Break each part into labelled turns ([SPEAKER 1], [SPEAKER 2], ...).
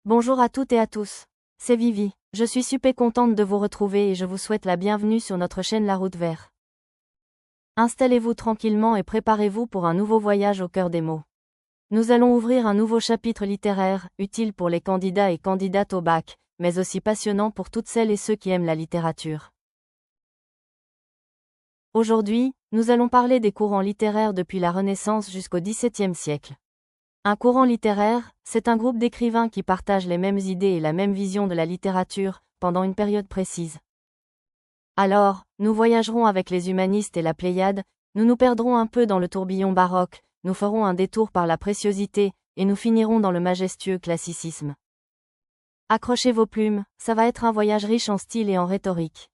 [SPEAKER 1] Bonjour à toutes et à tous. C'est Vivi. Je suis super contente de vous retrouver et je vous souhaite la bienvenue sur notre chaîne La Route Vert. Installez-vous tranquillement et préparez-vous pour un nouveau voyage au cœur des mots. Nous allons ouvrir un nouveau chapitre littéraire, utile pour les candidats et candidates au bac, mais aussi passionnant pour toutes celles et ceux qui aiment la littérature. Aujourd'hui, nous allons parler des courants littéraires depuis la Renaissance jusqu'au XVIIe siècle. Un courant littéraire, c'est un groupe d'écrivains qui partagent les mêmes idées et la même vision de la littérature, pendant une période précise. Alors, nous voyagerons avec les humanistes et la Pléiade, nous nous perdrons un peu dans le tourbillon baroque, nous ferons un détour par la préciosité, et nous finirons dans le majestueux classicisme. Accrochez vos plumes, ça va être un voyage riche en style et en rhétorique.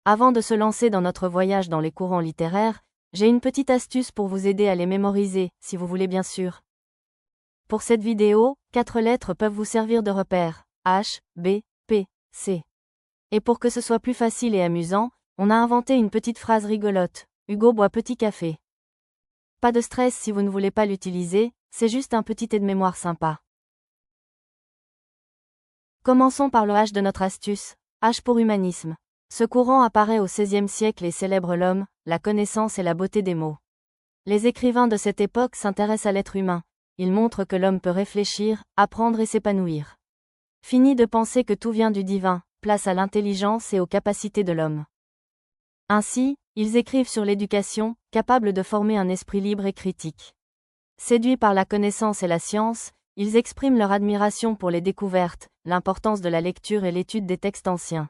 [SPEAKER 1] Avant de se lancer dans notre voyage dans les courants littéraires, j'ai une petite astuce pour vous aider à les mémoriser, si vous voulez bien sûr. Pour cette vidéo, 4 lettres peuvent vous servir de repère, H, B, P, C. Et pour que ce soit plus facile et amusant, on a inventé une petite phrase rigolote, Hugo boit petit café. Pas de stress si vous ne voulez pas l'utiliser, c'est juste un petit aide-mémoire sympa. Commençons par le H de notre astuce, H pour humanisme. Ce courant apparaît au XVIe siècle et célèbre l'homme, la connaissance et la beauté des mots. Les écrivains de cette époque s'intéressent à l'être humain. Ils montrent que l'homme peut réfléchir, apprendre et s'épanouir. Fini de penser que tout vient du divin, place à l'intelligence et aux capacités de l'homme. Ainsi, ils écrivent sur l'éducation, capable de former un esprit libre et critique. Séduits par la connaissance et la science, ils expriment leur admiration pour les découvertes, l'importance de la lecture et l'étude des textes anciens.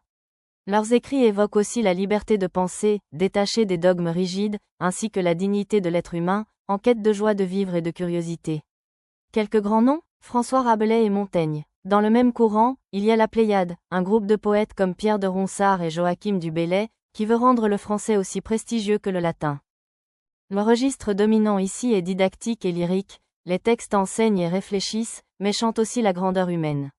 [SPEAKER 1] Leurs écrits évoquent aussi la liberté de penser, détachée des dogmes rigides, ainsi que la dignité de l'être humain, en quête de joie de vivre et de curiosité. Quelques grands noms, François Rabelais et Montaigne. Dans le même courant, il y a la Pléiade, un groupe de poètes comme Pierre de Ronsard et Joachim du Bellay, qui veut rendre le français aussi prestigieux que le latin. Le registre dominant ici est didactique et lyrique, les textes enseignent et réfléchissent, mais chantent aussi la grandeur humaine.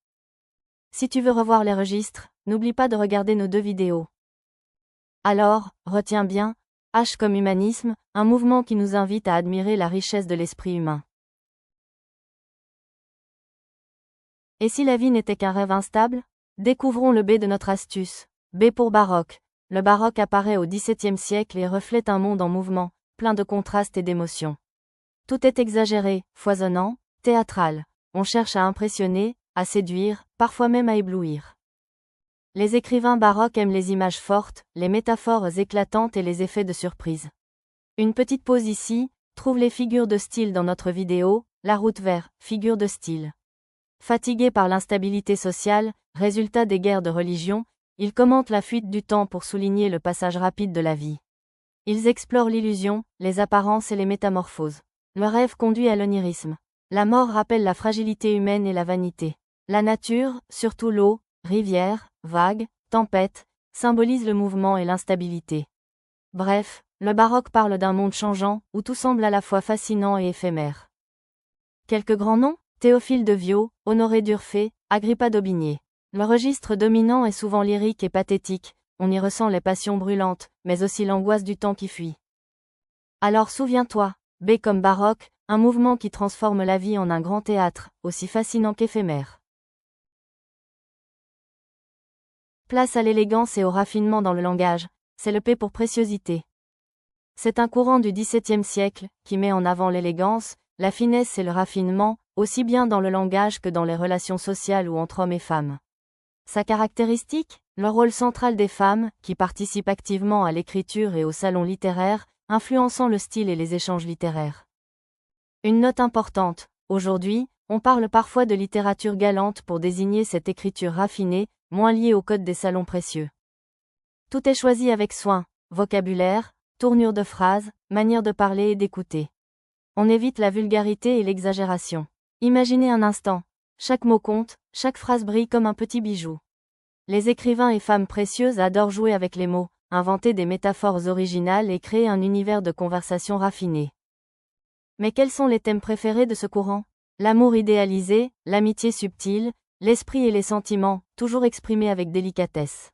[SPEAKER 1] Si tu veux revoir les registres, n'oublie pas de regarder nos 2 vidéos. Alors, retiens bien, H comme humanisme, un mouvement qui nous invite à admirer la richesse de l'esprit humain. Et si la vie n'était qu'un rêve instable? Découvrons le B de notre astuce. B pour baroque. Le baroque apparaît au XVIIe siècle et reflète un monde en mouvement, plein de contrastes et d'émotions. Tout est exagéré, foisonnant, théâtral. On cherche à impressionner, à séduire, parfois même à éblouir. Les écrivains baroques aiment les images fortes, les métaphores éclatantes et les effets de surprise. Une petite pause ici, trouve les figures de style dans notre vidéo, La Route Vert, figures de style. Fatigués par l'instabilité sociale, résultat des guerres de religion, ils commentent la fuite du temps pour souligner le passage rapide de la vie. Ils explorent l'illusion, les apparences et les métamorphoses. Le rêve conduit à l'onirisme. La mort rappelle la fragilité humaine et la vanité. La nature, surtout l'eau, rivière, vagues, tempêtes, symbolise le mouvement et l'instabilité. Bref, le baroque parle d'un monde changeant, où tout semble à la fois fascinant et éphémère. Quelques grands noms, Théophile de Viau, Honoré d'Urfé, Agrippa d'Aubigné. Le registre dominant est souvent lyrique et pathétique, on y ressent les passions brûlantes, mais aussi l'angoisse du temps qui fuit. Alors souviens-toi, B comme baroque, un mouvement qui transforme la vie en un grand théâtre, aussi fascinant qu'éphémère. Place à l'élégance et au raffinement dans le langage, c'est le P pour préciosité. C'est un courant du XVIIe siècle, qui met en avant l'élégance, la finesse et le raffinement, aussi bien dans le langage que dans les relations sociales ou entre hommes et femmes. Sa caractéristique, le rôle central des femmes, qui participent activement à l'écriture et au salon littéraire, influençant le style et les échanges littéraires. Une note importante, aujourd'hui, on parle parfois de littérature galante pour désigner cette écriture raffinée, moins liée au code des salons précieux. Tout est choisi avec soin, vocabulaire, tournure de phrases, manière de parler et d'écouter. On évite la vulgarité et l'exagération. Imaginez un instant, chaque mot compte, chaque phrase brille comme un petit bijou. Les écrivains et femmes précieuses adorent jouer avec les mots, inventer des métaphores originales et créer un univers de conversation raffiné. Mais quels sont les thèmes préférés de ce courant? L'amour idéalisé, l'amitié subtile, l'esprit et les sentiments, toujours exprimés avec délicatesse.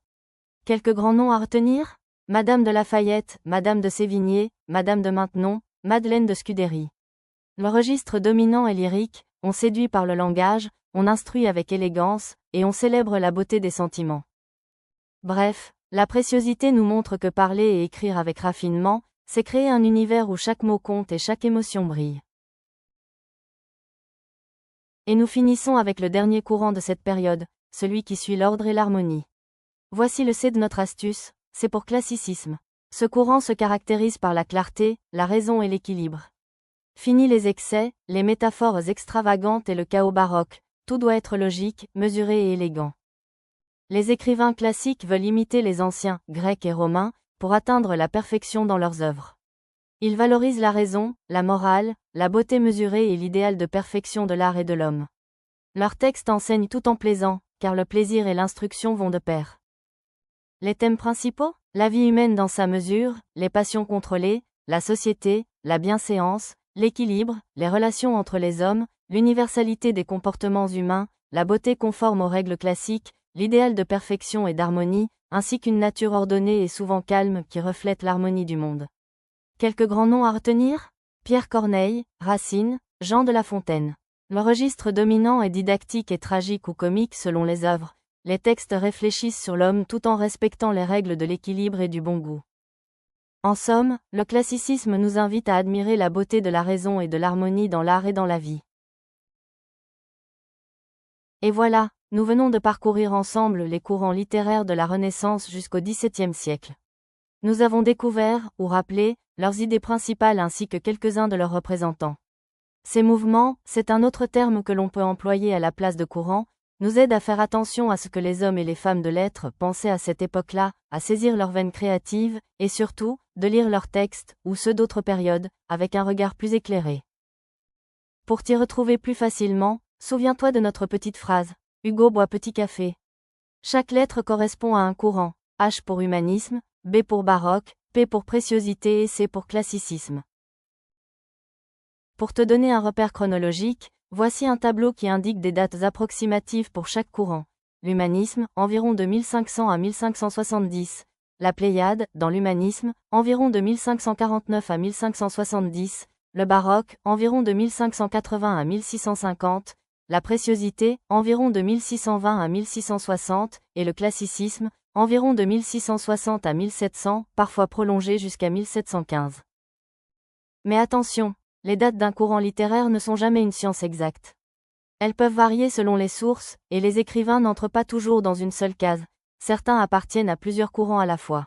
[SPEAKER 1] Quelques grands noms à retenir? Madame de Lafayette, Madame de Sévigné, Madame de Maintenon, Madeleine de Scudéry. Le registre dominant est lyrique, on séduit par le langage, on instruit avec élégance, et on célèbre la beauté des sentiments. Bref, la préciosité nous montre que parler et écrire avec raffinement, c'est créer un univers où chaque mot compte et chaque émotion brille. Et nous finissons avec le dernier courant de cette période, celui qui suit l'ordre et l'harmonie. Voici le C de notre astuce, c'est pour classicisme. Ce courant se caractérise par la clarté, la raison et l'équilibre. Fini les excès, les métaphores extravagantes et le chaos baroque, tout doit être logique, mesuré et élégant. Les écrivains classiques veulent imiter les anciens, grecs et romains, pour atteindre la perfection dans leurs œuvres. Ils valorisent la raison, la morale, la beauté mesurée et l'idéal de perfection de l'art et de l'homme. Leurs textes enseignent tout en plaisant, car le plaisir et l'instruction vont de pair. Les thèmes principaux ? La vie humaine dans sa mesure, les passions contrôlées, la société, la bienséance, l'équilibre, les relations entre les hommes, l'universalité des comportements humains, la beauté conforme aux règles classiques, l'idéal de perfection et d'harmonie, ainsi qu'une nature ordonnée et souvent calme qui reflète l'harmonie du monde. Quelques grands noms à retenir ? Pierre Corneille, Racine, Jean de La Fontaine. Le registre dominant est didactique et tragique ou comique selon les œuvres. Les textes réfléchissent sur l'homme tout en respectant les règles de l'équilibre et du bon goût. En somme, le classicisme nous invite à admirer la beauté de la raison et de l'harmonie dans l'art et dans la vie. Et voilà, nous venons de parcourir ensemble les courants littéraires de la Renaissance jusqu'au XVIIe siècle. Nous avons découvert, ou rappelé, leurs idées principales ainsi que quelques-uns de leurs représentants. Ces mouvements, c'est un autre terme que l'on peut employer à la place de courant, nous aident à faire attention à ce que les hommes et les femmes de lettres pensaient à cette époque-là, à saisir leur veine créative, et surtout, de lire leurs textes, ou ceux d'autres périodes, avec un regard plus éclairé. Pour t'y retrouver plus facilement, souviens-toi de notre petite phrase. Hugo boit petit café. Chaque lettre correspond à un courant. H pour humanisme, B pour baroque, P pour préciosité et C pour classicisme. Pour te donner un repère chronologique, voici un tableau qui indique des dates approximatives pour chaque courant. L'humanisme, environ de 1500 à 1570. La Pléiade, dans l'humanisme, environ de 1549 à 1570. Le baroque, environ de 1580 à 1650. La préciosité, environ de 1620 à 1660, et le classicisme, environ de 1660 à 1700, parfois prolongé jusqu'à 1715. Mais attention, les dates d'un courant littéraire ne sont jamais une science exacte. Elles peuvent varier selon les sources, et les écrivains n'entrent pas toujours dans une seule case. Certains appartiennent à plusieurs courants à la fois.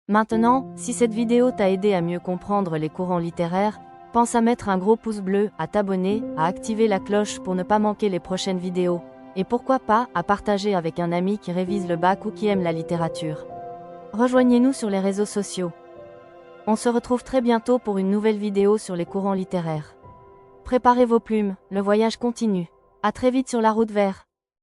[SPEAKER 1] Maintenant, si cette vidéo t'a aidé à mieux comprendre les courants littéraires, pense à mettre un gros pouce bleu, à t'abonner, à activer la cloche pour ne pas manquer les prochaines vidéos, et pourquoi pas, à partager avec un ami qui révise le bac ou qui aime la littérature. Rejoignez-nous sur les réseaux sociaux. On se retrouve très bientôt pour une nouvelle vidéo sur les courants littéraires. Préparez vos plumes, le voyage continue. À très vite sur la route vers